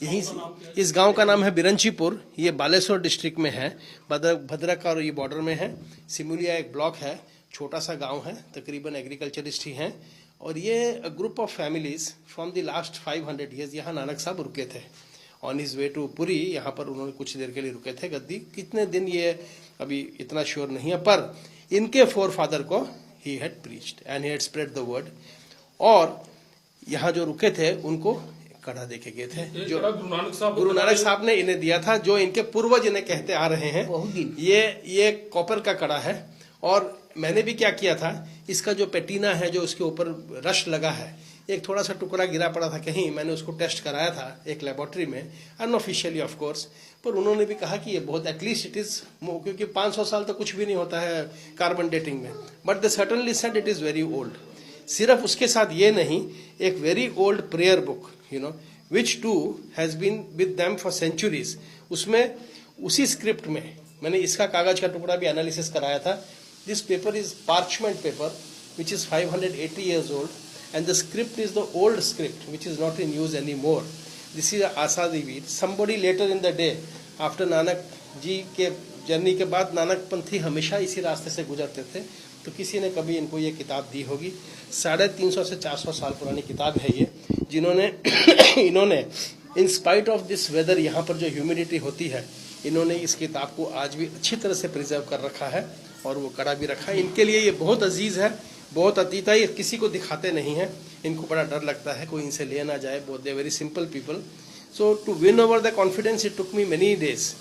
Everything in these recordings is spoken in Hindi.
यही इस गांव का नाम है बिरंचीपुर। ये बालेश्वर डिस्ट्रिक्ट में है, भद्रक और ये बॉर्डर में है। सिमुलिया एक ब्लॉक है, छोटा सा गांव है, तकरीबन एग्रीकल्चरिस्ट ही हैं। और ये group of families from the last 500 years यहाँ नानक साहब रुके थे on his way to Puri. यहाँ पर उन्होंने कुछ देर के लिए रुके थे गद्दी। कितने दिन ये अभी इतना श्योर नहीं है, पर इनके फोर फादर को he had preached and he had spread the word. और यहाँ जो रुके थे उनको कड़ा देके गए थे, जो गुरु नानक साहब ने इन्हें दिया था, जो इनके पूर्वज इन्हें कहते आ रहे हैं। ये कॉपर का कड़ा है। और मैंने भी क्या किया था, इसका जो पेटीना है, जो उसके ऊपर रश लगा है, एक थोड़ा सा टुकड़ा गिरा पड़ा था कहीं, मैंने उसको टेस्ट कराया था एक लेबोरेटरी में, अनऑफिशियली ऑफ कोर्स। पर उन्होंने भी कहा कि ये बहुत एटलीस्ट इट इज, क्योंकि 500 साल तो कुछ भी नहीं होता है कार्बन डेटिंग में, but they certainly said it is very old. सिर्फ उसके साथ ये नहीं, एक very old prayer book, which too has been with them for centuries. उसमें उसी स्क्रिप्ट में मैंने इसका कागज का टुकड़ा भी एनालिसिस कराया था। This paper is parchment paper which is 580 years old, and the script is the old script which is not in use anymore. This is Asadi Veer. Somebody later in the day, after Nanak ji के जर्नी के बाद, नानक पंथी हमेशा इसी रास्ते से गुजरते थे, तो किसी ने कभी इनको ये किताब दी होगी। 350 से 400 साल पुरानी किताब है ये, जिन्होंने इन्होंने in spite of this weather, यहाँ पर जो ह्यूमिडिटी होती है, इन्होंने इस किताब को आज भी अच्छी तरह से प्रिजर्व कर रखा है और वो कड़ा भी रखा है। इनके लिए ये बहुत अजीज है, बहुत अतीत है। ये किसी को दिखाते नहीं है, इनको बड़ा डर लगता है कोई इनसे ले ना जाए। बहुत they very simple people. So to win over the confidence it took me many days,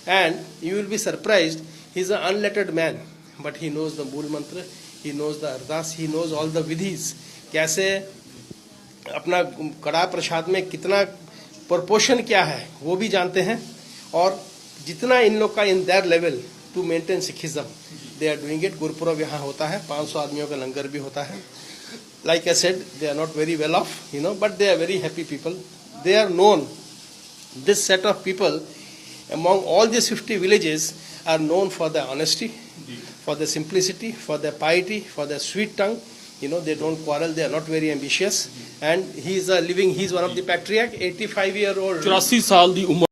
and you will be surprised, he is a unlettered man, but he knows the mool mantra, he knows the Ardas, he knows all the विधिज। कैसे अपना कड़ा प्रसाद में कितना प्रोपोर्शन क्या है वो भी जानते हैं। और जितना इन लोग का in their level to maintain Sikhism, they are doing it. Gurpurab यहाँ होता है, 500 आदमियों का लंगर भी होता है। Like I said, they are not very well off, but they are very happy people. They are known, this set of people among all these 50 villages are known for their honesty, for their simplicity, for their piety, for their sweet tongue. They don't quarrel, they are not very ambitious. And he is one of the patriarch, 85-year-old, 84 साल दी उम्र